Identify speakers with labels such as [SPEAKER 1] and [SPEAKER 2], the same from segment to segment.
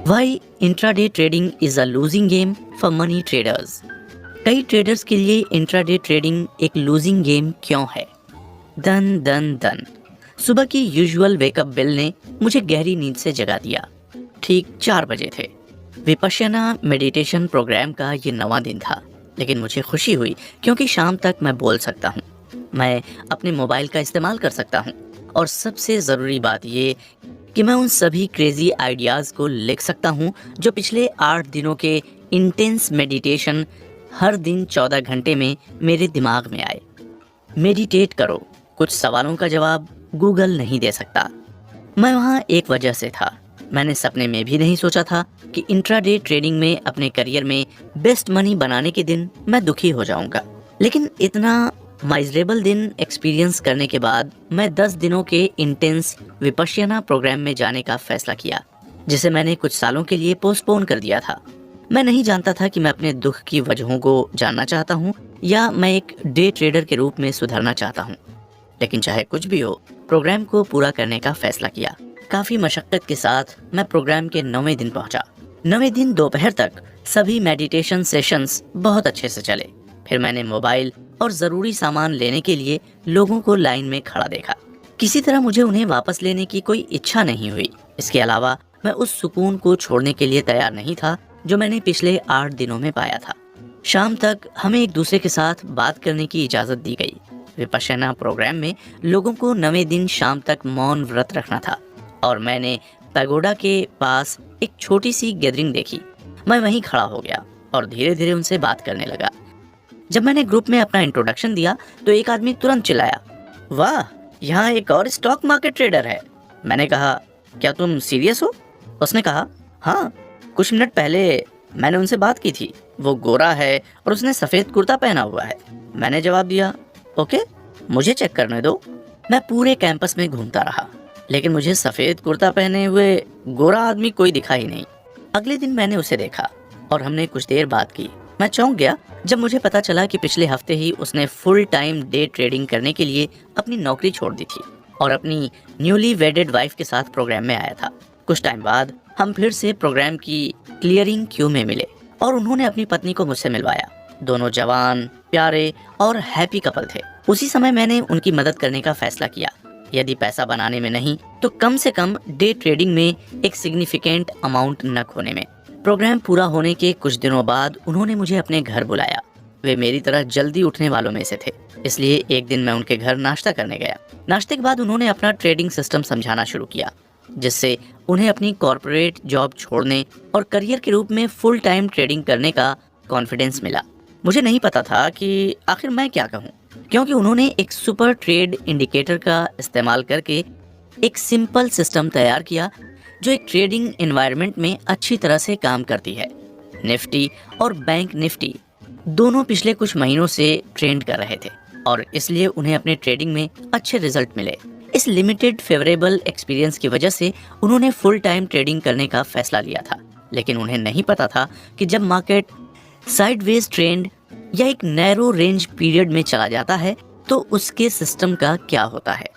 [SPEAKER 1] Y intraday trading is a losing game for money traders. कई traders के लिए intraday trading एक losing game क्यों है? दन दन दन। सुबह की यूजुअल वेकअप बेल ने मुझे गहरी नींद से जगा दिया। ठीक 4 बजे थे। विपश्यना मेडिटेशन प्रोग्राम का ये 9वां दिन था, लेकिन मुझे खुशी हुई क्योंकि शाम तक मैं बोल सकता हूँ, मैं अपने मोबाइल का इस्तेमाल कर सकता हूँ, और सबसे ज़रूरी बात ये कि मैं उन सभी क्रेजी आइडियाज़ को लिख सकता हूँ जो पिछले 8 दिनों के इंटेंस मेडिटेशन हर दिन 14 घंटे में मेरे दिमाग में आए। मेडिटेट करो, कुछ सवालों का जवाब गूगल नहीं दे सकता। मैं वहाँ एक वजह से था। मैंने सपने में भी नहीं सोचा था कि इंट्राडे ट्रेडिंग में अपने करियर में बेस्ट मनी बनाने के दिन मैं दुखी हो जाऊंगा। लेकिन इतना माइजरेबल दिन एक्सपीरियंस करने के बाद मैं 10 दिनों के इंटेंस विपश्यना प्रोग्राम में जाने का फैसला किया, जिसे मैंने कुछ सालों के लिए पोस्टपोन कर दिया था। मैं नहीं जानता था कि मैं अपने दुख की वजहों को जानना चाहता हूँ या मैं एक डे ट्रेडर के रूप में सुधरना चाहता हूँ। लेकिन चाहे कुछ भी हो, प्रोग्राम को पूरा करने का फैसला किया। काफी मशक्कत के साथ मैं प्रोग्राम के 9वें दिन पहुंचा। 9वें दिन दोपहर तक सभी मेडिटेशन सेशंस बहुत अच्छे से चले। फिर मैंने मोबाइल और जरूरी सामान लेने के लिए लोगों को लाइन में खड़ा देखा। किसी तरह मुझे उन्हें वापस लेने की कोई इच्छा नहीं हुई। इसके अलावा मैं उस सुकून को छोड़ने के लिए तैयार नहीं था जो मैंने पिछले 8 दिनों में पाया था। शाम तक हमें एक दूसरे के साथ बात करने की इजाजत दी गई। विपश्यना प्रोग्राम में लोगों को 9वें दिन शाम तक मौन व्रत रखना था, और मैंने पैगोडा के पास एक छोटी सी गैदरिंग देखी। मैं वहीं खड़ा हो गया और धीरे धीरे उनसे बात करने लगा। जब मैंने ग्रुप में अपना इंट्रोडक्शन दिया तो एक आदमी तुरंत चिल्लाया, वाह, यहाँ एक और स्टॉक मार्केट ट्रेडर है। मैंने कहा, क्या तुम सीरियस हो? उसने कहा, हाँ, कुछ मिनट पहले मैंने उनसे बात की थी। वो गोरा है और उसने सफेद कुर्ता पहना हुआ है। मैंने जवाब दिया, ओके, मुझे चेक करने दो। मैं पूरे कैंपस में घूमता रहा, लेकिन मुझे सफेद कुर्ता पहने हुए गोरा आदमी कोई दिखा ही नहीं। अगले दिन मैंने उसे देखा और हमने कुछ देर बात की। मैं चौंक गया जब मुझे पता चला कि पिछले हफ्ते ही उसने फुल टाइम डे ट्रेडिंग करने के लिए अपनी नौकरी छोड़ दी थी और अपनी न्यूली वेडेड वाइफ के साथ प्रोग्राम में आया था। कुछ टाइम बाद हम फिर से प्रोग्राम की क्लियरिंग क्यू में मिले और उन्होंने अपनी पत्नी को मुझसे मिलवाया। दोनों जवान, प्यारे और हैप्पी कपल थे। उसी समय मैंने उनकी मदद करने का फैसला किया, यदि पैसा बनाने में नहीं तो कम से कम डे ट्रेडिंग में एक सिग्निफिकेंट अमाउंट न खोने में। प्रोग्राम पूरा होने के कुछ दिनों बाद उन्होंने मुझे अपने घर बुलाया। वे मेरी तरह जल्दी उठने वालों में से थे, इसलिए एक दिन मैं उनके घर नाश्ता करने गया। नाश्ते के बाद उन्होंने अपना ट्रेडिंग सिस्टम समझाना शुरू किया, जिससे उन्हें अपनी कॉर्पोरेट जॉब छोड़ने और करियर के रूप में फुल टाइम ट्रेडिंग करने का कॉन्फिडेंस मिला। मुझे नहीं पता था कि आखिर मैं क्या कहूँ, क्योंकि उन्होंने एक सुपर ट्रेड इंडिकेटर का इस्तेमाल करके एक सिंपल सिस्टम तैयार किया जो एक ट्रेडिंग एनवायरनमेंट में अच्छी तरह से काम करती है। निफ्टी और बैंक निफ्टी दोनों पिछले कुछ महीनों से ट्रेंड कर रहे थे और इसलिए उन्हें अपने ट्रेडिंग में अच्छे रिजल्ट मिले। इस लिमिटेड फेवरेबल एक्सपीरियंस की वजह से उन्होंने फुल टाइम ट्रेडिंग करने का फैसला लिया था। लेकिन उन्हें नहीं पता था कि जब मार्केट साइडवेज ट्रेंड या एक नैरो रेंज पीरियड में चला जाता है तो उसके सिस्टम का क्या होता है।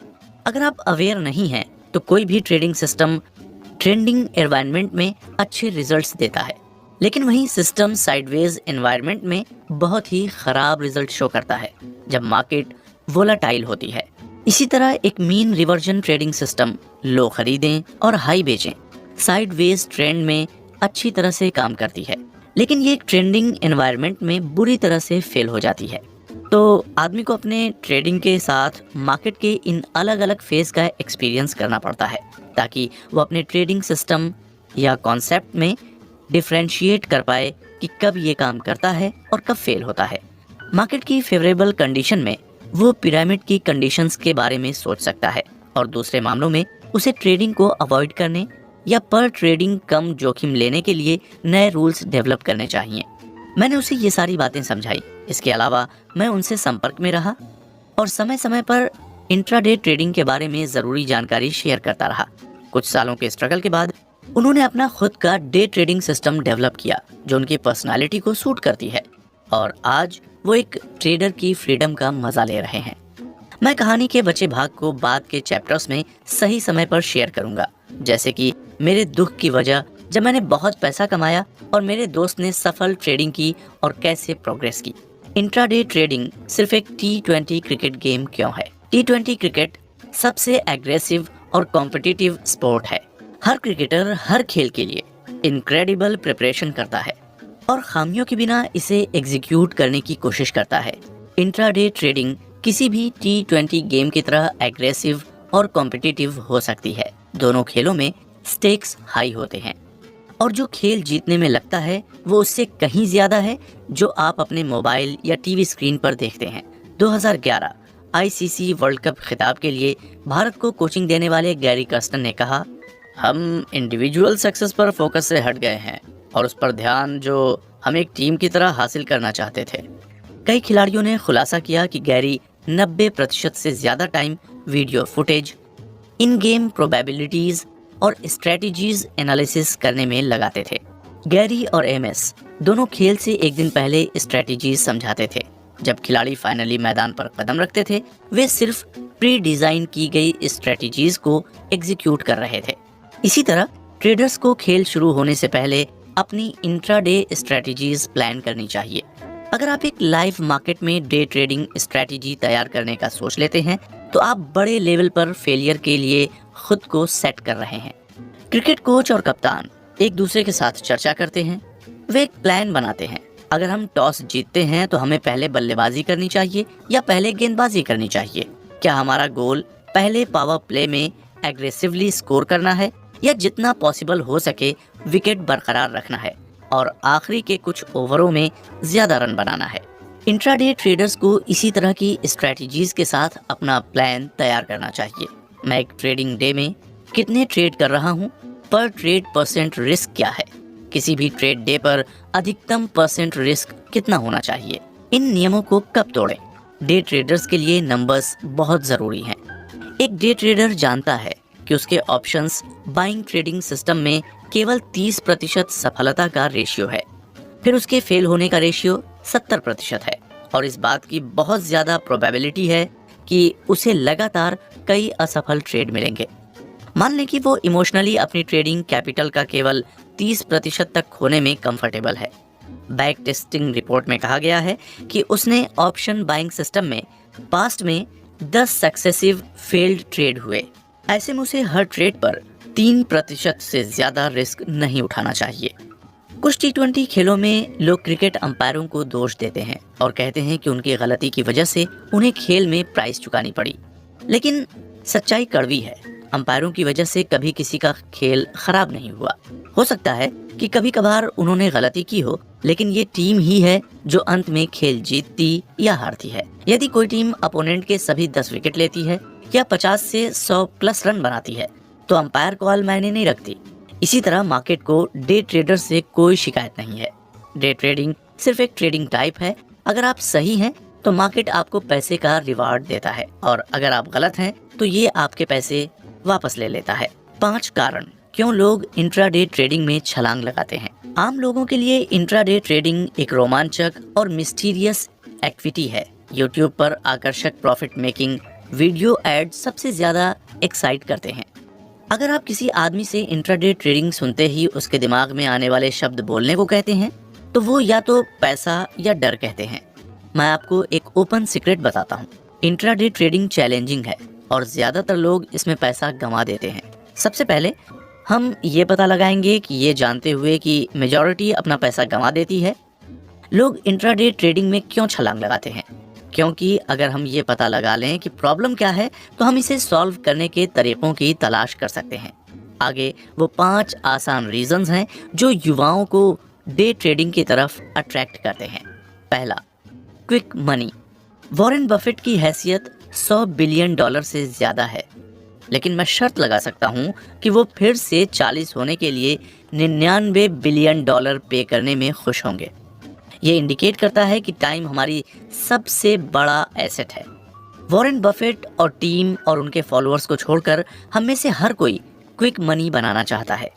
[SPEAKER 1] अगर आप अवेयर नहीं हैं तो कोई भी ट्रेडिंग सिस्टम ट्रेंडिंग एनवायरनमेंट में अच्छे रिजल्ट्स देता है, लेकिन वही सिस्टम साइडवेज एनवायरनमेंट में बहुत ही खराब रिजल्ट शो करता है जब मार्केट वोलाटाइल होती है। इसी तरह एक मीन रिवर्जन ट्रेडिंग सिस्टम लो खरीदें और हाई बेचें साइडवेज ट्रेंड में अच्छी तरह से काम करती है, लेकिन ये एक ट्रेंडिंग एनवायरनमेंट में बुरी तरह से फेल हो जाती है। तो आदमी को अपने ट्रेडिंग के साथ मार्केट के इन अलग अलग फेज का एक्सपीरियंस करना पड़ता है ताकि वो अपने ट्रेडिंग सिस्टम या कॉन्सेप्ट में डिफरेंशिएट कर पाए कि कब ये काम करता है और कब फेल होता है। मार्केट की फेवरेबल कंडीशन में वो पिरामिड की कंडीशंस के बारे में सोच सकता है और दूसरे मामलों में उसे ट्रेडिंग को अवॉइड करने या पर ट्रेडिंग कम जोखिम लेने के लिए नए रूल्स डेवलप करने चाहिए। मैंने उसे ये सारी बातें समझाई। इसके अलावा मैं उनसे संपर्क में रहा और समय समय पर इंट्राडे ट्रेडिंग के बारे में ज़रूरी जानकारी शेयर करता रहा। कुछ सालों के स्ट्रगल के बाद उन्होंने अपना खुद का डे ट्रेडिंग सिस्टम डेवलप किया जो उनकी पर्सनालिटी को सूट करती है और आज वो एक ट्रेडर की फ्रीडम का मजा ले रहे हैं। मैं कहानी के बचे भाग को बाद के चैप्टर्स में सही समय पर शेयर करूंगा, जैसे कि मेरे दुख की वजह जब मैंने बहुत पैसा कमाया और मेरे दोस्त ने सफल ट्रेडिंग की और कैसे प्रोग्रेस की। इंट्राडे ट्रेडिंग सिर्फ एक T20 क्रिकेट गेम क्यों है? T20 क्रिकेट सबसे एग्रेसिव और कॉम्पिटिटिव स्पोर्ट है। हर क्रिकेटर हर खेल के लिए इनक्रेडिबल प्रिपरेशन करता है और खामियों के बिना इसे एग्जीक्यूट करने की कोशिश करता है। इंट्राडे ट्रेडिंग किसी भी T20 गेम की तरह एग्रेसिव और कॉम्पिटिटिव हो सकती है। दोनों खेलों में स्टेक्स हाई होते हैं और जो खेल जीतने में लगता है वो उससे कहीं ज्यादा है जो आप अपने मोबाइल या टीवी स्क्रीन पर देखते हैं। 2011 ICC वर्ल्ड कप खिताब के लिए भारत को कोचिंग देने वाले गैरी कर्स्टन ने कहा, हम इंडिविजुअल सक्सेस पर फोकस से हट गए हैं और उस पर ध्यान जो हम एक टीम की तरह हासिल करना चाहते थे। कई खिलाड़ियों ने खुलासा किया कि गैरी 90% से ज्यादा टाइम वीडियो फुटेज, इन गेम प्रोबेबिलिटीज और स्ट्रेटजीज एनालिसिस करने में लगाते थे। गैरी और MS दोनों खेल से एक दिन पहले स्ट्रेटजीज समझाते थे। जब खिलाड़ी फाइनली मैदान पर कदम रखते थे वे सिर्फ प्री डिजाइन की गई स्ट्रेटजीज को एग्जीक्यूट कर रहे थे। इसी तरह ट्रेडर्स को खेल शुरू होने से पहले अपनी इंट्राडे स्ट्रेटजीज प्लान करनी चाहिए। अगर आप एक लाइव मार्केट में डे ट्रेडिंग स्ट्रेटजी तैयार करने का सोच लेते हैं तो आप बड़े लेवल पर फेलियर के लिए खुद को सेट कर रहे हैं। क्रिकेट कोच और कप्तान एक दूसरे के साथ चर्चा करते हैं, वे एक प्लान बनाते हैं। अगर हम टॉस जीतते हैं तो हमें पहले बल्लेबाजी करनी चाहिए या पहले गेंदबाजी करनी चाहिए? क्या हमारा गोल पहले पावर प्ले में एग्रेसिवली स्कोर करना है या जितना पॉसिबल हो सके विकेट बरकरार रखना है और आखिरी के कुछ ओवरों में ज्यादा रन बनाना है? इंट्राडे ट्रेडर्स को इसी तरह की स्ट्रेटजीज के साथ अपना प्लान तैयार करना चाहिए। मैं एक ट्रेडिंग डे में कितने ट्रेड कर रहा हूँ, पर ट्रेड परसेंट रिस्क क्या है, किसी भी ट्रेड डे पर अधिकतम परसेंट रिस्क कितना होना चाहिए, इन नियमों को कब तोड़ें? डे ट्रेडर्स के लिए नंबर्स बहुत जरूरी हैं। एक डे ट्रेडर जानता है कि उसके ऑप्शंस बाइंग ट्रेडिंग सिस्टम में केवल 30% सफलता का रेशियो है, फिर उसके फेल होने का रेशियो 70% है और इस बात की बहुत ज्यादा प्रोबेबिलिटी है कि उसे लगातार कई असफल ट्रेड मिलेंगे। मान लें कि वो इमोशनली अपनी ट्रेडिंग कैपिटल का केवल 30% तक खोने में कंफर्टेबल है। बैक टेस्टिंग रिपोर्ट में कहा गया है कि उसने ऑप्शन बाइंग सिस्टम में पास्ट में 10 सक्सेसिव फेल्ड ट्रेड हुए। ऐसे में उसे हर ट्रेड पर 3% से ज्यादा रिस्क नहीं उठाना चाहिए। कुछ T20 खेलों में लोग क्रिकेट अंपायरों को दोष देते हैं और कहते हैं कि उनकी गलती की वजह से उन्हें खेल में प्राइस चुकानी पड़ी, लेकिन सच्चाई कड़वी है। अंपायरों की वजह से कभी किसी का खेल खराब नहीं हुआ। हो सकता है कि कभी कभार उन्होंने गलती की हो, लेकिन ये टीम ही है जो अंत में खेल जीतती या हारती है। यदि कोई टीम अपोनेंट के सभी 10 विकेट लेती है या 50 से 100 प्लस रन बनाती है तो अंपायर कॉल मायने नहीं रखती। इसी तरह मार्केट को डे ट्रेडर से कोई शिकायत नहीं है। डे ट्रेडिंग सिर्फ एक ट्रेडिंग टाइप है। अगर आप सही हैं तो मार्केट आपको पैसे का रिवार्ड देता है और अगर आप गलत हैं तो ये आपके पैसे वापस ले लेता है। 5 कारण क्यों लोग इंट्राडे ट्रेडिंग में छलांग लगाते हैं। आम लोगों के लिए इंट्राडे ट्रेडिंग एक रोमांचक और मिस्टीरियस एक्टिविटी है। यूट्यूब पर आकर्षक प्रॉफिट मेकिंग वीडियो एड सबसे ज्यादा एक्साइट करते हैं। अगर आप किसी आदमी से इंट्राडे ट्रेडिंग सुनते ही उसके दिमाग में आने वाले शब्द बोलने को कहते हैं तो वो या तो पैसा या डर कहते हैं। मैं आपको एक ओपन सीक्रेट बताता हूँ, इंट्राडे ट्रेडिंग चैलेंजिंग है और ज्यादातर लोग इसमें पैसा गंवा देते हैं। सबसे पहले हम ये पता लगाएंगे कि ये जानते हुए कि मेजॉरिटी अपना पैसा गंवा देती है, लोग इंट्राडे ट्रेडिंग में क्यों छलांग लगाते हैं। क्योंकि अगर हम ये पता लगा लें कि प्रॉब्लम क्या है तो हम इसे सॉल्व करने के तरीकों की तलाश कर सकते हैं। आगे वो 5 आसान रीजंस हैं जो युवाओं को डे ट्रेडिंग की तरफ अट्रैक्ट करते हैं। पहला, क्विक मनी। वॉरेन बफेट की हैसियत $100 बिलियन से ज्यादा है, लेकिन मैं शर्त लगा सकता हूँ कि वो फिर से 40 होने के लिए $99 बिलियन पे करने में खुश होंगे। ये इंडिकेट करता है कि टाइम हमारी सबसे बड़ा एसेट है। वॉरेन बफेट और टीम और उनके फॉलोअर्स को छोड़कर हम में से हर कोई क्विक मनी बनाना चाहता है।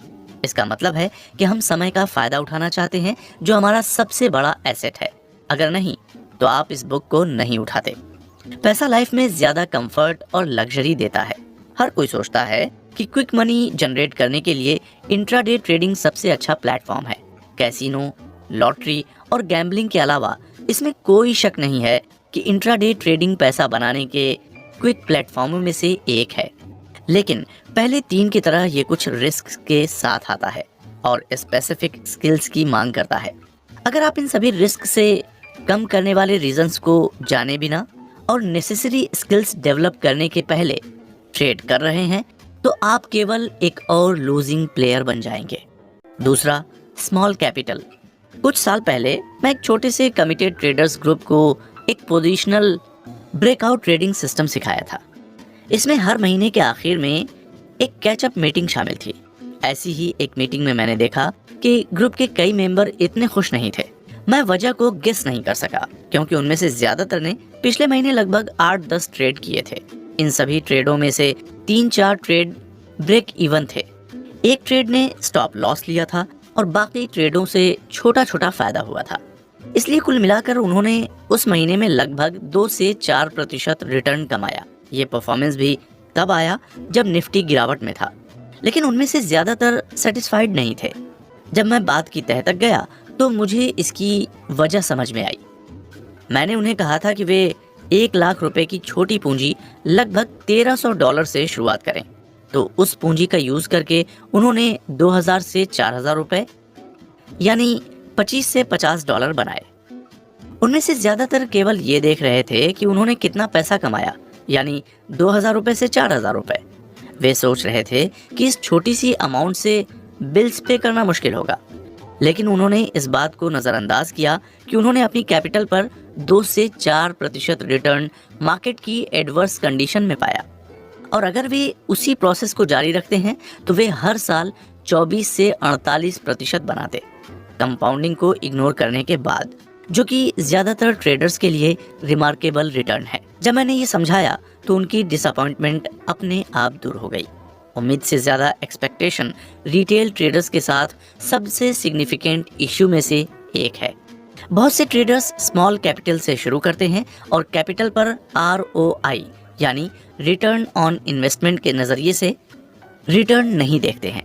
[SPEAKER 1] इसका मतलब है कि हम समय का फायदा उठाना चाहते हैं जो हमारा सबसे बड़ा एसेट है। अगर नहीं तो आप इस बुक को नहीं उठाते। पैसा लाइफ में ज्यादा कंफर्ट और लग्जरी देता है। हर कोई सोचता है कि क्विक मनी जनरेट करने के लिए इंट्राडे ट्रेडिंग सबसे अच्छा प्लेटफॉर्म है। कैसीनो, लॉटरी और गैम्बलिंग के अलावा इसमें कोई शक नहीं है कि इंट्राडे ट्रेडिंग पैसा बनाने के क्विक प्लेटफॉर्मों में से एक है। लेकिन पहले 3 की तरह ये कुछ रिस्क के साथ आता है और स्पेसिफिक स्किल्स की मांग करता है। अगर आप इन सभी रिस्क से कम करने वाले रीजंस को जाने बिना और नेसेसरी स्किल्स डेवलप करने के पहले ट्रेड कर रहे हैं तो आप केवल एक और लूजिंग प्लेयर बन जाएंगे। दूसरा, स्मॉल कैपिटल। कुछ साल पहले मैं एक छोटे से कमिटेड ट्रेडर्स ग्रुप को एक पोजिशनल ब्रेकआउट ट्रेडिंग सिस्टम सिखाया था। इसमें हर महीने के आखिर में एक कैचअप मीटिंग शामिल थी। ऐसी ही एक मीटिंग में मैंने देखा कि ग्रुप के कई मेंबर इतने खुश नहीं थे। मैं वजह को गेस नहीं कर सका क्योंकि उनमें से ज्यादातर ने पिछले महीने लगभग 8-10 ट्रेड किए थे। इन सभी ट्रेडों में से 3-4 ट्रेड ब्रेक इवन थे। एक ट्रेड ने स्टॉप लॉस लिया था और बाकी ट्रेडों से छोटा छोटा फायदा हुआ था। इसलिए कुल मिलाकर उन्होंने उस महीने में लगभग 2 से 4% रिटर्न कमाया। ये परफॉर्मेंस भी तब आया जब निफ्टी गिरावट में था, लेकिन उनमें से ज्यादातर सेटिस्फाइड नहीं थे। जब मैं बात की तह तक गया तो मुझे इसकी वजह समझ में आई। मैंने उन्हें कहा था कि वे 1 लाख रुपए की छोटी पूंजी लगभग $1300 से शुरुआत करें। तो उस पूंजी का यूज करके उन्होंने 2000 से 4000 रुपए यानी 25 से $50 बनाए। उनमें से ज्यादातर केवल ये देख रहे थे कि उन्होंने कितना पैसा कमाया, यानी 2000 रुपए से 4000 रुपए। वे सोच रहे थे कि इस छोटी सी अमाउंट से बिल्स पे करना मुश्किल होगा, लेकिन उन्होंने इस बात को नजरअंदाज किया कि उन्होंने अपनी कैपिटल पर 2 से 4% रिटर्न मार्केट की एडवर्स कंडीशन में पाया। और अगर वे उसी प्रोसेस को जारी रखते हैं तो वे हर साल 24 से 48% बनाते, कंपाउंडिंग को इग्नोर करने के बाद, जो कि ज्यादातर ट्रेडर्स के लिए रिमार्केबल रिटर्न है। जब मैंने ये समझाया तो उनकी डिसअपॉइंटमेंट अपने आप दूर हो गई। उम्मीद से ज्यादा एक्सपेक्टेशन रिटेल ट्रेडर्स के साथ सबसे सिग्निफिकेंट इश्यू में से एक है। बहुत से ट्रेडर्स स्मॉल कैपिटल से शुरू करते हैं और कैपिटल पर ROI यानी रिटर्न ऑन इन्वेस्टमेंट के नजरिए से रिटर्न नहीं देखते हैं।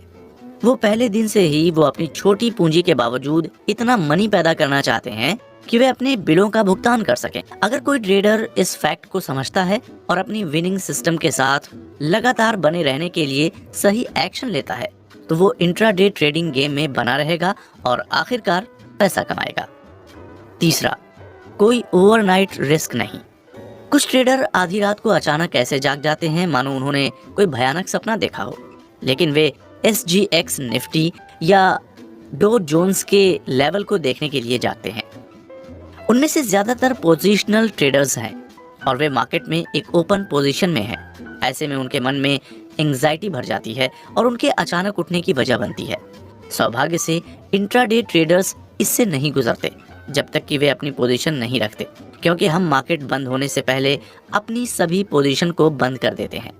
[SPEAKER 1] वो पहले दिन से ही वो अपनी छोटी पूंजी के बावजूद इतना मनी पैदा करना चाहते हैं कि वे अपने बिलों का भुगतान कर सकें। अगर कोई ट्रेडर इस फैक्ट को समझता है और अपनी विनिंग सिस्टम के साथ लगातार बने रहने के लिए सही एक्शन लेता है तो वो इंट्राडे ट्रेडिंग गेम में बना रहेगा और आखिरकार पैसा कमाएगा। तीसरा, कोई ओवरनाइट रिस्क नहीं। कुछ ट्रेडर आधी रात को अचानक ऐसे जाग जाते हैं मानो उन्होंने कोई भयानक सपना देखा हो, लेकिन वे SGX निफ्टी या डो जोन्स के लेवल को देखने के लिए जागते हैं। उनमें से ज्यादातर पोजिशनल ट्रेडर्स हैं और वे मार्केट में एक ओपन पोजीशन में हैं। ऐसे में उनके मन में एंग्जाइटी भर जाती है और उनके अचानक उठने की वजह बनती है। सौभाग्य से इंट्राडे ट्रेडर्स इससे नहीं गुजरते जब तक कि वे अपनी पोजीशन नहीं रखते, क्योंकि हम मार्केट बंद होने से पहले अपनी सभी पोजीशन को बंद कर देते हैं।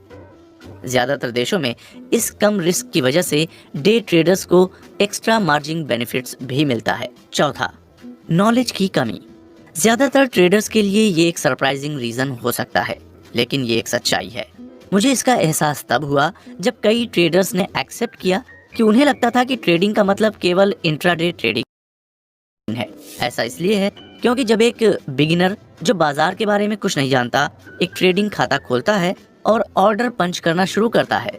[SPEAKER 1] ज्यादातर देशों में इस कम रिस्क की वजह से डे ट्रेडर्स को एक्स्ट्रा मार्जिन बेनिफिट्स भी मिलता है। चौथा, नॉलेज की कमी। ज्यादातर ट्रेडर्स के लिए ये एक सरप्राइजिंग रीजन हो सकता है, लेकिन ये एक सच्चाई है। मुझे इसका एहसास तब हुआ जब कई ट्रेडर्स ने एक्सेप्ट किया कि उन्हें लगता था कि ट्रेडिंग का मतलब केवल इंट्राडे ट्रेडिंग है। ऐसा इसलिए है क्योंकि जब एक बिगिनर जो बाजार के बारे में कुछ नहीं जानता एक ट्रेडिंग खाता खोलता है और ऑर्डर पंच करना शुरू करता है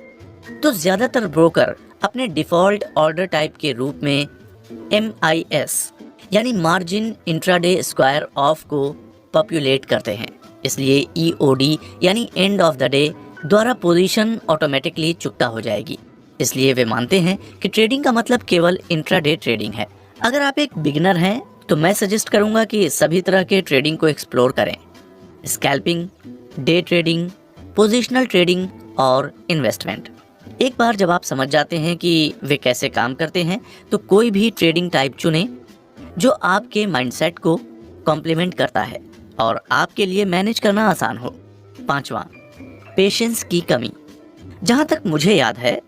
[SPEAKER 1] तो ज्यादातर ब्रोकर अपने डिफॉल्ट ऑर्डर टाइप के रूप में MIS यानी मार्जिन इंट्राडे स्क्वायर ऑफ को पॉपुलेट करते हैं। इसलिए EOD यानी एंड ऑफ द डे द्वारा पोजीशन ऑटोमेटिकली चुकता हो जाएगी। इसलिए वे मानते हैं कि ट्रेडिंग का मतलब केवल इंट्राडे ट्रेडिंग है। अगर आप एक बिगिनर हैं तो मैं सजेस्ट करूंगा कि सभी तरह के ट्रेडिंग को एक्सप्लोर करें। Scalping, day trading, positional trading और इन्वेस्टमेंट। एक बार जब आप समझ जाते हैं कि वे कैसे काम करते हैं तो कोई भी ट्रेडिंग टाइप चुनें जो आपके माइंडसेट को कॉम्प्लीमेंट करता है और आपके लिए मैनेज करना आसान हो। पांचवा, पेशेंस की कमी। जहां तक मुझे याद है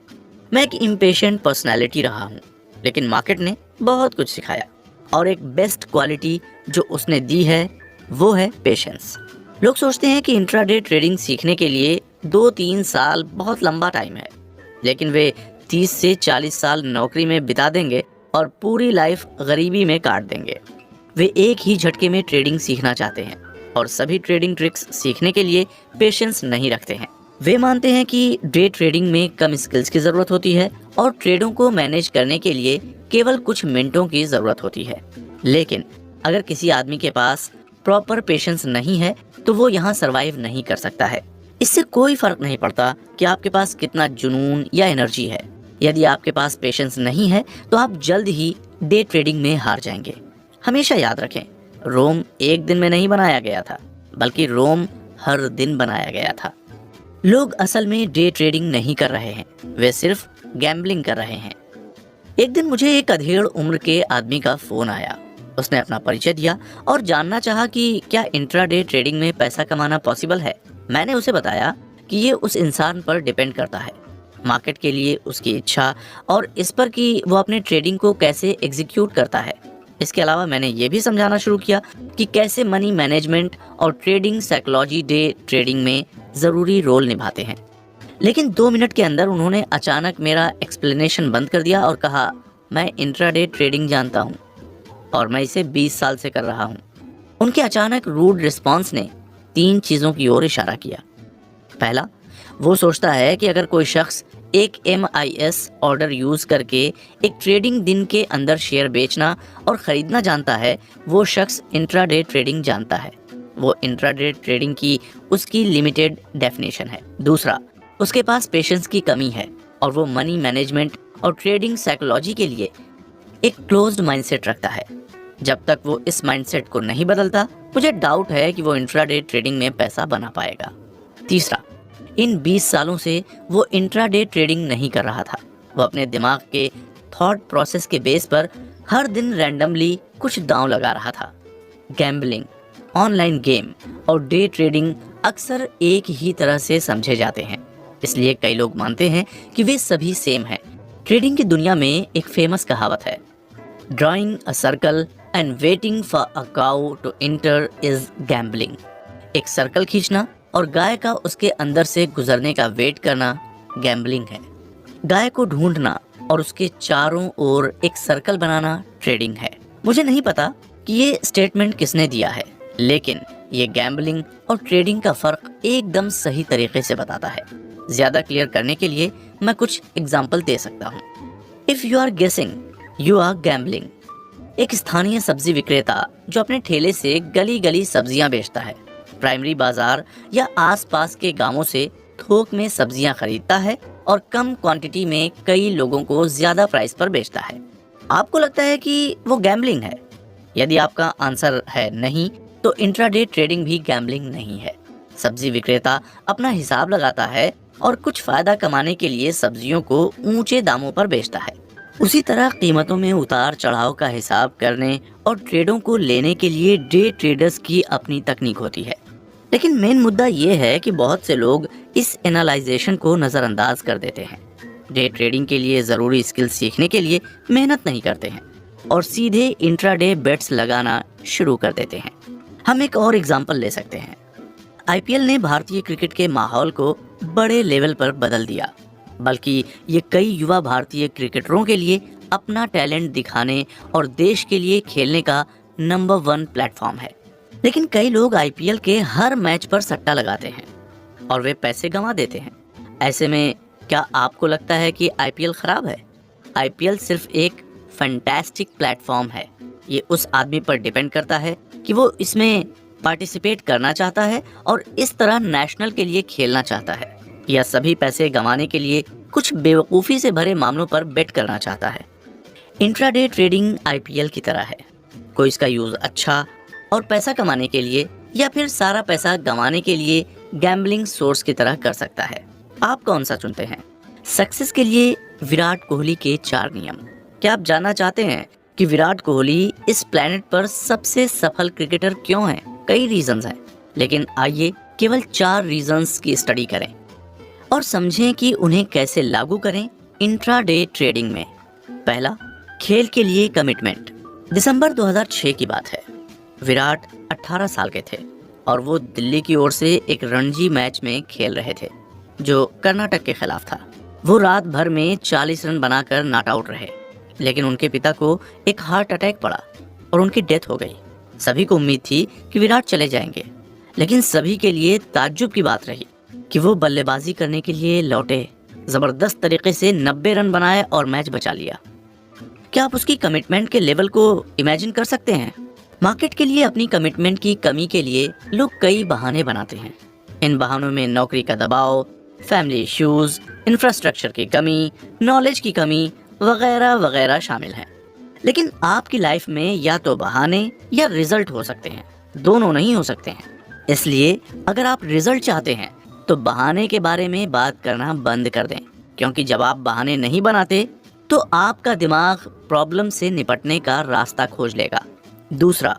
[SPEAKER 1] मैं एक इम्पेशेंट पर्सनालिटी रहा हूं, लेकिन मार्केट ने बहुत कुछ सिखाया और एक बेस्ट क्वालिटी जो उसने दी है वो है पेशेंस। लोग सोचते हैं कि इंट्राडे ट्रेडिंग सीखने के लिए 2-3 साल बहुत लंबा टाइम है, लेकिन वे 30 से 40 साल नौकरी में बिता देंगे और पूरी लाइफ गरीबी में काट देंगे। वे एक ही झटके में ट्रेडिंग सीखना चाहते हैं और सभी ट्रेडिंग ट्रिक्स सीखने के लिए पेशेंस नहीं रखते हैं। वे मानते हैं कि डे ट्रेडिंग में कम स्किल्स की ज़रूरत होती है और ट्रेडों को मैनेज करने के लिए केवल कुछ मिनटों की ज़रूरत होती है। लेकिन अगर किसी आदमी के पास प्रॉपर पेशेंस नहीं है तो वो यहाँ सरवाइव नहीं कर सकता है। इससे कोई फर्क नहीं पड़ता कि आपके पास कितना जुनून या एनर्जी है। यदि आपके पास पेशेंस नहीं है तो आप जल्द ही डे ट्रेडिंग में हार जाएंगे। हमेशा याद रखें, रोम एक दिन में नहीं बनाया गया था, बल्कि रोम हर दिन बनाया गया था। लोग असल में डे ट्रेडिंग नहीं कर रहे हैं, वे सिर्फ गैम्बलिंग कर रहे हैं। एक दिन मुझे एक अधेड़ उम्र के आदमी का फोन आया। उसने अपना परिचय दिया और जानना चाहा कि क्या इंट्राडे ट्रेडिंग में पैसा कमाना पॉसिबल है। मैंने उसे बताया कि ये उस इंसान पर डिपेंड करता है, मार्केट के लिए उसकी इच्छा और इस पर कि वो अपने ट्रेडिंग को कैसे एग्जीक्यूट करता है। इसके अलावा मैंने ये भी समझाना शुरू किया कि कैसे मनी मैनेजमेंट और ट्रेडिंग साइकोलॉजी डे ट्रेडिंग में ज़रूरी रोल निभाते हैं। लेकिन 2 मिनट के अंदर उन्होंने अचानक मेरा एक्सप्लेनेशन बंद कर दिया और कहा, मैं इंट्राडे ट्रेडिंग जानता हूँ और मैं इसे 20 साल से कर रहा हूँ। उनके अचानक रूड रिस्पॉन्स ने 3 चीज़ों की ओर इशारा किया। पहला, वो सोचता है कि अगर कोई शख्स एक MIS ऑर्डर यूज़ करके एक ट्रेडिंग दिन के अंदर शेयर बेचना और ख़रीदना जानता है, वो शख्स इंट्राडे ट्रेडिंग जानता है। वो इंट्राडे ट्रेडिंग की उसकी लिमिटेड डेफिनेशन है। दूसरा, उसके पास पेशेंस की कमी है और वो मनी मैनेजमेंट और ट्रेडिंग साइकोलॉजी के लिए एक क्लोज्ड माइंडसेट रखता है। जब तक वो इस माइंडसेट को नहीं बदलता, मुझे डाउट है कि वो इंट्राडे ट्रेडिंग में पैसा बना पाएगा। तीसरा, इन 20 सालों से वो इंट्राडे ट्रेडिंग नहीं कर रहा था। वो अपने दिमाग के थॉट प्रोसेस के बेस पर हर दिन रैंडमली कुछ दांव लगा रहा था। गैम्बलिंग, ऑनलाइन गेम और डे ट्रेडिंग अक्सर एक ही तरह से समझे जाते हैं, इसलिए कई लोग मानते हैं कि वे सभी सेम हैं। ट्रेडिंग की दुनिया में एक फेमस कहावत है, drawing a circle and waiting for a cow to enter is gambling. एक सर्कल खींचना और गाय का उसके अंदर से गुजरने का वेट करना गैम्बलिंग है। गाय को ढूंढना और उसके चारों ओर एक सर्कल बनाना ट्रेडिंग है। मुझे नहीं पता कि ये स्टेटमेंट किसने दिया है, लेकिन ये गैम्बलिंग और ट्रेडिंग का फर्क एकदम सही तरीके से बताता है। ज्यादा क्लियर करने के लिए मैं कुछ एग्जाम्पल दे सकता हूँ। इफ यू आर गेसिंग, यू आर गैम्बलिंग। एक स्थानीय सब्जी विक्रेता जो अपने ठेले से गली गली सब्जियां बेचता है, प्राइमरी बाजार या आसपास के गांवों से थोक में सब्जियां खरीदता है और कम क्वांटिटी में कई लोगों को ज्यादा प्राइस पर बेचता है। आपको लगता है कि वो गैम्बलिंग है? यदि आपका आंसर है नहीं, तो इंट्राडे ट्रेडिंग भी गैम्बलिंग नहीं है। सब्जी विक्रेता अपना हिसाब लगाता है और कुछ फायदा कमाने के लिए सब्जियों को ऊंचे दामों पर बेचता है। उसी तरह कीमतों में उतार चढ़ाव का हिसाब करने और ट्रेडों को लेने के लिए डे ट्रेडर्स की अपनी तकनीक होती है। लेकिन मेन मुद्दा ये है कि बहुत से लोग इस एनालाइजेशन को नज़रअंदाज कर देते हैं। डे ट्रेडिंग के लिए ज़रूरी स्किल सीखने के लिए मेहनत नहीं करते हैं और सीधे इंट्राडे बेट्स लगाना शुरू कर देते हैं। हम एक और एग्जांपल ले सकते हैं। IPL ने भारतीय क्रिकेट के माहौल को बड़े लेवल पर बदल दिया, बल्कि ये कई युवा भारतीय क्रिकेटरों के लिए अपना टैलेंट दिखाने और देश के लिए खेलने का नंबर 1 प्लेटफॉर्म है। लेकिन कई लोग IPL के हर मैच पर सट्टा लगाते हैं और वे पैसे गंवा देते हैं। ऐसे में क्या आपको लगता है कि IPL खराब है? IPL सिर्फ एक फैंटास्टिक प्लेटफॉर्म है। ये उस आदमी पर डिपेंड करता है कि वो इसमें पार्टिसिपेट करना चाहता है और इस तरह नेशनल के लिए खेलना चाहता है, या सभी पैसे गंवाने के लिए कुछ बेवकूफ़ी से भरे मामलों पर बेट करना चाहता है। इंट्राडे ट्रेडिंग IPL की तरह है। कोई इसका यूज़ अच्छा और पैसा कमाने के लिए या फिर सारा पैसा गंवाने के लिए गैम्बलिंग सोर्स की तरह कर सकता है। आप कौन सा चुनते हैं? सक्सेस के लिए विराट कोहली के 4 नियम। क्या आप जानना चाहते हैं कि विराट कोहली इस प्लेनेट पर सबसे सफल क्रिकेटर क्यों हैं? कई रीजंस हैं, लेकिन आइए केवल 4 रीजंस की स्टडी करें और समझें कि उन्हें कैसे लागू करें इंट्राडे ट्रेडिंग में। पहला, खेल के लिए कमिटमेंट। दिसंबर 2006 की बात है। विराट 18 साल के थे और वो दिल्ली की ओर से एक रणजी मैच में खेल रहे थे जो कर्नाटक के खिलाफ था। वो रात भर में 40 रन बनाकर नॉट आउट रहे, लेकिन उनके पिता को एक हार्ट अटैक पड़ा और उनकी डेथ हो गई। सभी को उम्मीद थी कि विराट चले जाएंगे, लेकिन सभी के लिए ताज्जुब की बात रही कि वो बल्लेबाजी करने के लिए लौटे, जबरदस्त तरीके से 90 रन बनाए और मैच बचा लिया। क्या आप उसकी कमिटमेंट के लेवल को इमेजिन कर सकते हैं? मार्केट के लिए अपनी कमिटमेंट की कमी के लिए लोग कई बहाने बनाते हैं। इन बहानों में नौकरी का दबाव, फैमिली इश्यूज, इंफ्रास्ट्रक्चर की कमी, नॉलेज की कमी वगैरह वगैरह शामिल हैं। लेकिन आपकी लाइफ में या तो बहाने या रिजल्ट हो सकते हैं, दोनों नहीं हो सकते हैं। इसलिए अगर आप रिजल्ट चाहते हैं तो बहाने के बारे में बात करना बंद कर दें, क्योंकि जब आप बहाने नहीं बनाते तो आपका दिमाग प्रॉब्लम से निपटने का रास्ता खोज लेगा। दूसरा,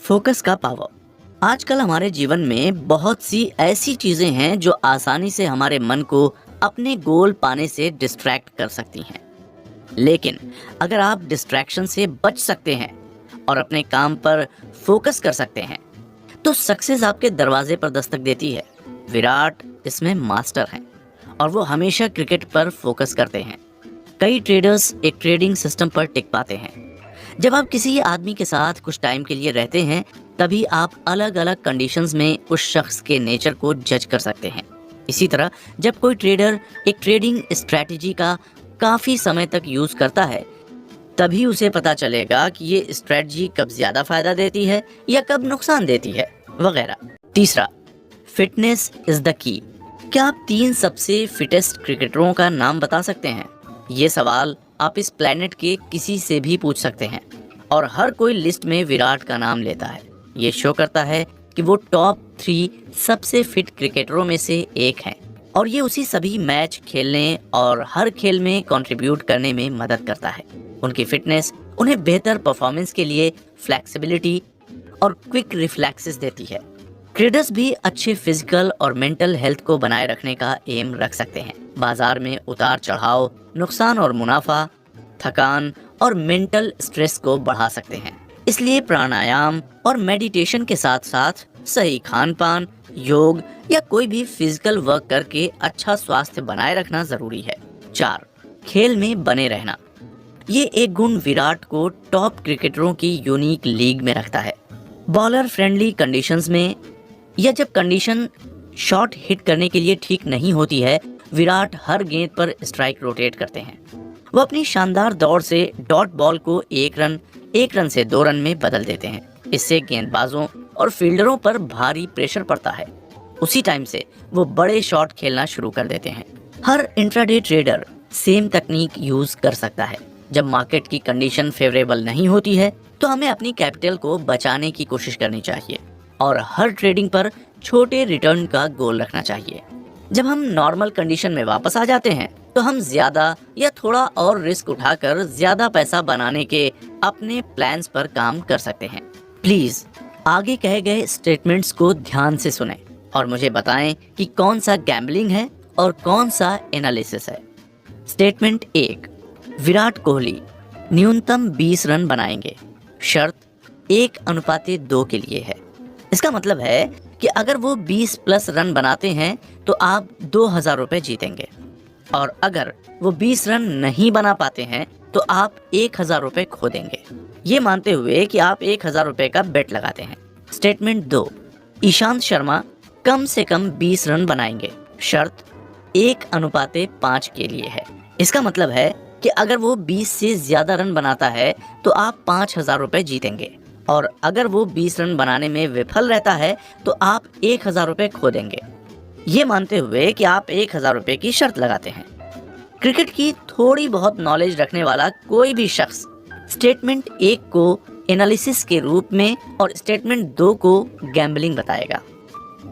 [SPEAKER 1] फोकस का पावर। आजकल हमारे जीवन में बहुत सी ऐसी चीजें हैं जो आसानी से हमारे मन को अपने गोल पाने से डिस्ट्रैक्ट कर सकती हैं। लेकिन अगर आप डिस्ट्रैक्शन से बच सकते हैं और अपने काम पर फोकस कर सकते हैं तो सक्सेस आपके दरवाजे पर दस्तक देती है। विराट इसमें मास्टर हैं और वो हमेशा क्रिकेट पर फोकस करते हैं। कई ट्रेडर्स एक ट्रेडिंग सिस्टम पर टिक पाते हैं। जब आप किसी आदमी के साथ कुछ टाइम के लिए रहते हैं तभी आप अलग अलग कंडीशंस में उस शख्स के नेचर को जज कर सकते हैं। इसी तरह जब कोई ट्रेडर एक ट्रेडिंग स्ट्रैटेजी का काफ़ी समय तक यूज़ करता है तभी उसे पता चलेगा कि ये स्ट्रैटेजी कब ज़्यादा फायदा देती है या कब नुकसान देती है वगैरह। तीसरा, फिटनेस इज द की। क्या आप 3 सबसे फिटेस्ट क्रिकेटरों का नाम बता सकते हैं? ये सवाल आप इस प्लेनेट के किसी से भी पूछ सकते हैं और हर कोई लिस्ट में विराट का नाम लेता है। ये शो करता है कि वो टॉप 3 सबसे फिट क्रिकेटरों में से एक हैं और ये उसी सभी मैच खेलने और हर खेल में कंट्रीब्यूट करने में मदद करता है। उनकी फिटनेस उन्हें बेहतर परफॉर्मेंस के लिए फ्लेक्सिबिलिटी और क्विक रिफ्लेक्सेस देती है। ट्रेडर्स भी अच्छे फिजिकल और मेंटल हेल्थ को बनाए रखने का एम रख सकते हैं। बाजार में उतार चढ़ाव, नुकसान और मुनाफा, थकान और मेंटल स्ट्रेस को बढ़ा सकते हैं। इसलिए प्राणायाम और मेडिटेशन के साथ साथ सही खान पान, योग या कोई भी फिजिकल वर्क करके अच्छा स्वास्थ्य बनाए रखना जरूरी है। 4, खेल में बने रहना। ये एक गुण विराट को टॉप क्रिकेटरों की यूनिक लीग में रखता है। बॉलर फ्रेंडली कंडीशंस में या जब कंडीशन शॉट हिट करने के लिए ठीक नहीं होती है, विराट हर गेंद पर स्ट्राइक रोटेट करते हैं। वो अपनी शानदार दौड़ से डॉट बॉल को 1 रन से 2 रन में बदल देते हैं। इससे गेंदबाजों और फील्डरों पर भारी प्रेशर पड़ता है। उसी टाइम से वो बड़े शॉट खेलना शुरू कर देते हैं। हर इंट्राडे ट्रेडर सेम तकनीक यूज कर सकता है। जब मार्केट की कंडीशन फेवरेबल नहीं होती है तो हमें अपनी कैपिटल को बचाने की कोशिश करनी चाहिए और हर ट्रेडिंग पर छोटे रिटर्न का गोल रखना चाहिए। जब हम नॉर्मल कंडीशन में वापस आ जाते हैं तो हम ज्यादा या थोड़ा और रिस्क उठाकर ज्यादा पैसा बनाने के अपने प्लान्स पर काम कर सकते हैं। प्लीज आगे कहे गए स्टेटमेंट्स को ध्यान से सुनें और मुझे बताएं कि कौन सा गैम्बलिंग है और कौन सा एनालिसिस है। स्टेटमेंट 1, विराट कोहली न्यूनतम 20 रन बनाएंगे। शर्त 1:2 के लिए है। इसका मतलब है कि अगर वो 20 प्लस रन बनाते हैं तो आप 2000 रुपए जीतेंगे और अगर वो 20 रन नहीं बना पाते हैं तो आप 1000 रुपए खो देंगे। ये मानते हुए कि आप 1000 रुपए का बेट लगाते हैं। स्टेटमेंट 2, ईशांत शर्मा कम से कम 20 रन बनाएंगे। शर्त 1:5 के लिए है। इसका मतलब है कि अगर वो 20 से ज्यादा रन बनाता है तो आप 5000 रुपए जीतेंगे और अगर वो 20 रन बनाने में विफल रहता है तो आप 1000 रुपए खो देंगे। ये मानते हुए कि आप 1000 रुपए की शर्त लगाते हैं। क्रिकेट की थोड़ी बहुत नॉलेज रखने वाला कोई भी शख्स स्टेटमेंट 1 को एनालिसिस के रूप में और स्टेटमेंट 2 को गैम्बलिंग बताएगा,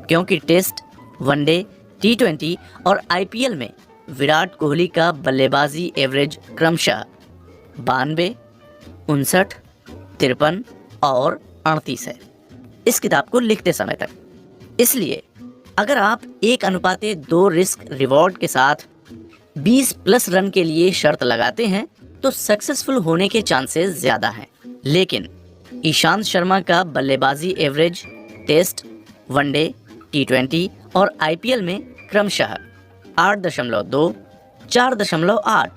[SPEAKER 1] क्योंकि टेस्ट, वनडे, T20 और IPL में विराट कोहली का बल्लेबाजी एवरेज क्रमशः 92, 59, 53 और 38 है इस किताब को लिखते समय तक। इसलिए अगर आप 1:2 रिस्क रिवॉर्ड के साथ 20 प्लस रन के लिए शर्त लगाते हैं तो सक्सेसफुल होने के चांसेस ज्यादा हैं। लेकिन ईशांत शर्मा का बल्लेबाजी एवरेज टेस्ट, वनडे, T20 और IPL में क्रमशः 8.2, 4.8,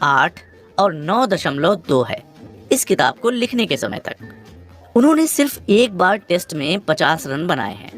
[SPEAKER 1] 8 और 9.2 है इस किताब को लिखने के समय तक। उन्होंने सिर्फ एक बार टेस्ट में 50 रन बनाए हैं।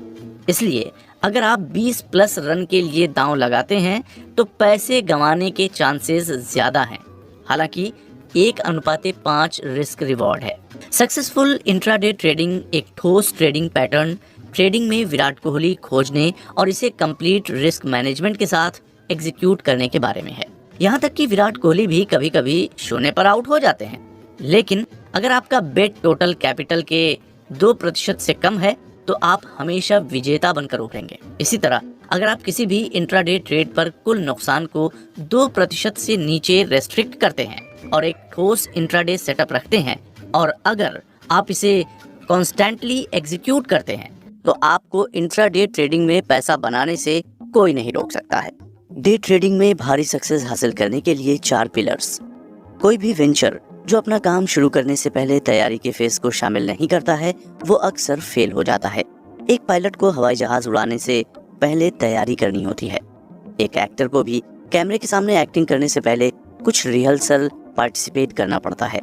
[SPEAKER 1] इसलिए अगर आप 20 प्लस रन के लिए दांव लगाते हैं तो पैसे गंवाने के चांसेस ज्यादा हैं। हालांकि 1:5 रिस्क रिवॉर्ड है। सक्सेसफुल इंट्राडे ट्रेडिंग एक ठोस ट्रेडिंग पैटर्न ट्रेडिंग में विराट कोहली खोजने और इसे कंप्लीट रिस्क मैनेजमेंट के साथ एग्जीक्यूट करने के बारे में है। यहाँ तक कि विराट कोहली भी कभी कभी शून्य पर आउट हो जाते हैं, लेकिन अगर आपका बेट टोटल कैपिटल के 2% से कम है तो आप हमेशा विजेता बनकर उभरेंगे। इसी तरह अगर आप किसी भी इंट्राडे ट्रेड पर कुल नुकसान को 2% से नीचे रेस्ट्रिक्ट करते हैं और एक ठोस इंट्राडे सेटअप रखते हैं और अगर आप इसे कॉन्स्टेंटली एग्जीक्यूट करते हैं तो आपको इंट्राडे ट्रेडिंग में पैसा बनाने से कोई नहीं रोक सकता है। डे ट्रेडिंग में भारी सक्सेस हासिल करने के लिए 4 पिलर्स। कोई भी वेंचर जो अपना काम शुरू करने से पहले तैयारी के फेज को शामिल नहीं करता है वो अक्सर फेल हो जाता है। एक पायलट को हवाई जहाज उड़ाने से पहले तैयारी करनी होती है। एक एक्टर को भी कैमरे के सामने एक्टिंग करने से पहले कुछ रिहर्सल पार्टिसिपेट करना पड़ता है।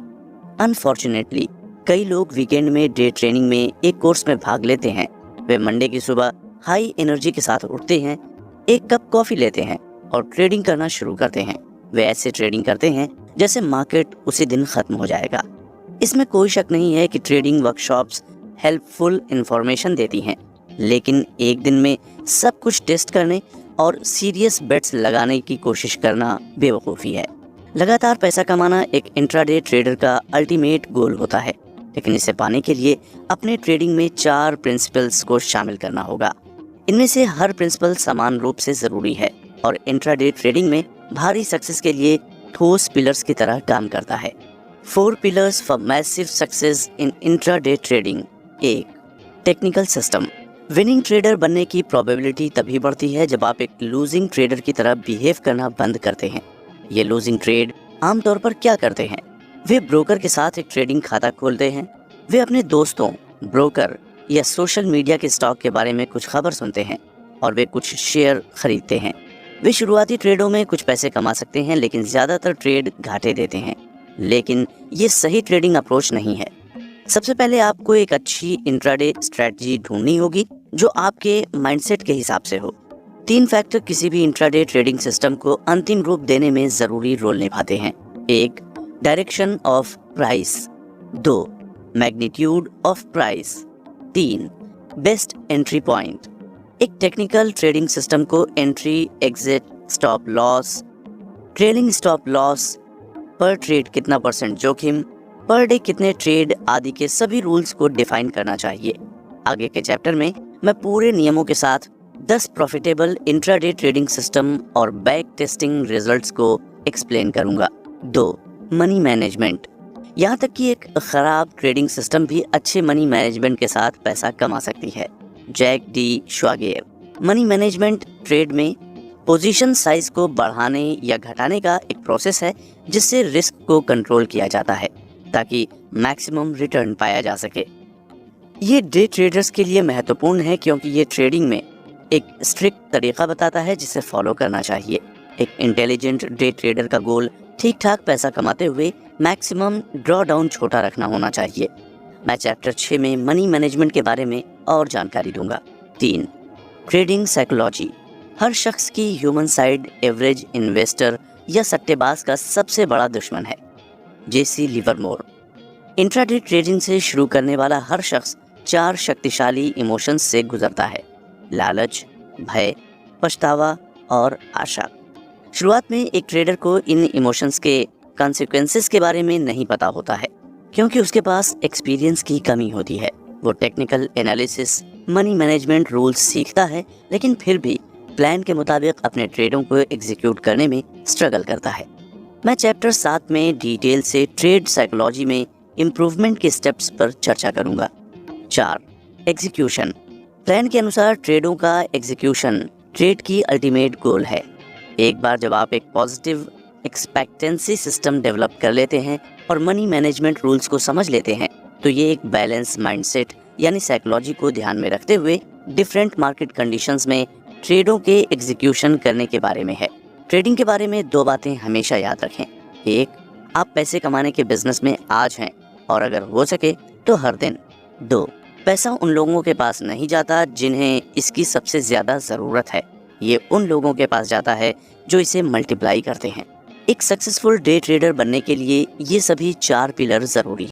[SPEAKER 1] अनफॉर्चुनेटली कई लोग वीकेंड में डे ट्रेनिंग में एक कोर्स में भाग लेते हैं। वे मंडे की सुबह हाई एनर्जी के साथ उठते हैं, एक कप कॉफी लेते हैं और ट्रेडिंग करना शुरू करते हैं। वे ऐसे ट्रेडिंग करते हैं जैसे मार्केट उसी दिन खत्म हो जाएगा। इसमें कोई शक नहीं है कि ट्रेडिंग वर्कशॉप्स हेल्पफुल इंफॉर्मेशन देती हैं, लेकिन एक दिन में सब कुछ टेस्ट करने और सीरियस बेट्स लगाने की कोशिश करना बेवकूफ़ी है। लगातार पैसा कमाना एक इंट्राडे ट्रेडर का अल्टीमेट गोल होता है, लेकिन इसे पाने के लिए अपने ट्रेडिंग में 4 प्रिंसिपल्स को शामिल करना होगा। इनमें से हर प्रिंसिपल समान रूप से जरूरी है और इंट्राडे ट्रेडिंग में भारी सक्सेस के लिए ठोस पिलर्स की तरह काम करता है। 4 pillars for massive success in intraday trading. 1. Technical system. Winning trader बनने की प्रोबेबिलिटी तभी बढ़ती है जब आप एक लूजिंग ट्रेडर की तरह बिहेव करना बंद करते हैं। ये लूजिंग ट्रेड आमतौर पर क्या करते हैं? वे ब्रोकर के साथ एक ट्रेडिंग खाता खोलते हैं। वे अपने दोस्तों, ब्रोकर या सोशल मीडिया के स्टॉक के बारे में कुछ खबर सुनते हैं और वे कुछ शेयर खरीदते हैं। वे शुरुआती ट्रेडों में कुछ पैसे कमा सकते हैं, लेकिन ज़्यादातर ट्रेड घाटे देते हैं। लेकिन ये सही ट्रेडिंग अप्रोच नहीं है। सबसे पहले आपको एक अच्छी इंट्राडे स्ट्रेटजी ढूंढनी होगी जो आपके माइंडसेट के हिसाब से हो। 3 फैक्टर किसी भी इंट्राडे ट्रेडिंग सिस्टम को अंतिम रूप देने में ज़रूरी रोल निभाते हैं। 1. Direction of price. 2. Magnitude of price. 3. Best entry point. एक टेक्निकल ट्रेडिंग सिस्टम को entry, exit, stop loss, trailing stop loss, पर ट्रेड कितना % जोखिम, पर डे कितने ट्रेड आदि के सभी रूल्स को डिफाइन करना चाहिए। आगे के चैप्टर में मैं पूरे नियमों के साथ 10 प्रॉफिटेबल इंट्राडे ट्रेडिंग सिस्टम और बैक टेस्टिंग रिजल्ट्स को एक्सप्लेन करूंगा। 2. Money management. यहाँ तक कि एक खराब ट्रेडिंग सिस्टम भी अच्छे मनी मैनेजमेंट के साथ पैसा कमा सकती है। Jack D Schwager. Money management trade में पोजीशन साइज को बढ़ाने या घटाने का एक प्रोसेस है जिससे रिस्क को कंट्रोल किया जाता है ताकि मैक्सिमम रिटर्न पाया जा सके। ये डे ट्रेडर्स के लिए महत्वपूर्ण है क्योंकि ये ट्रेडिंग में एक स्ट्रिक्ट तरीका बताता है जिसे फॉलो करना चाहिए। एक इंटेलिजेंट डे ट्रेडर का गोल ठीक ठाक पैसा कमाते हुए मैक्सिमम ड्रॉ डाउन छोटा रखना होना चाहिए। मैं चैप्टर 6 में मनी मैनेजमेंट के बारे में और जानकारी दूंगा। 3. Trading psychology. हर शख्स की ह्यूमन साइड एवरेज इन्वेस्टर या सट्टेबाज का सबसे बड़ा दुश्मन है। Jesse Livermore. इंट्राडे ट्रेडिंग से शुरू करने वाला हर शख्स 4 शक्तिशाली इमोशंस से गुजरता है: लालच, भय, पछतावा और आशा। शुरुआत में एक ट्रेडर को इन इमोशंस के कॉन्सिक्वेंसेस के बारे में नहीं पता होता है क्योंकि उसके पास एक्सपीरियंस की कमी होती है। वो technical analysis, money management rules सीखता है, लेकिन फिर भी प्लान के मुताबिक अपने ट्रेडों को एग्जीक्यूट करने में स्ट्रगल करता है। मैं चैप्टर 7 में डिटेल से ट्रेड साइकोलॉजी में इम्प्रूवमेंट के स्टेप्स पर चर्चा करूंगा। 4. एग्जीक्यूशन। प्लान के अनुसार ट्रेडों का एग्जीक्यूशन ट्रेड की अल्टीमेट गोल है। एक बार जब आप एक पॉजिटिव एक्सपेक्टेंसी सिस्टम डेवलप कर लेते हैं और मनी मैनेजमेंट रूल्स को समझ लेते हैं तो ये एक बैलेंस माइंडसेट यानी साइकोलॉजी को ध्यान में रखते हुए डिफरेंट मार्केट कंडीशंस में ट्रेडों के एग्जीक्यूशन करने के बारे में है। ट्रेडिंग के बारे में 2 बातें हमेशा याद रखें। 1, आप पैसे कमाने के बिजनेस में आज हैं और अगर हो सके तो हर दिन। 2, पैसा उन लोगों के पास नहीं जाता जिन्हें इसकी सबसे ज़्यादा ज़रूरत है, ये उन लोगों के पास जाता है जो इसे मल्टीप्लाई करते हैं। एक सक्सेसफुल डे ट्रेडर बनने के लिए ये सभी 4 पिलर ज़रूरी हैं।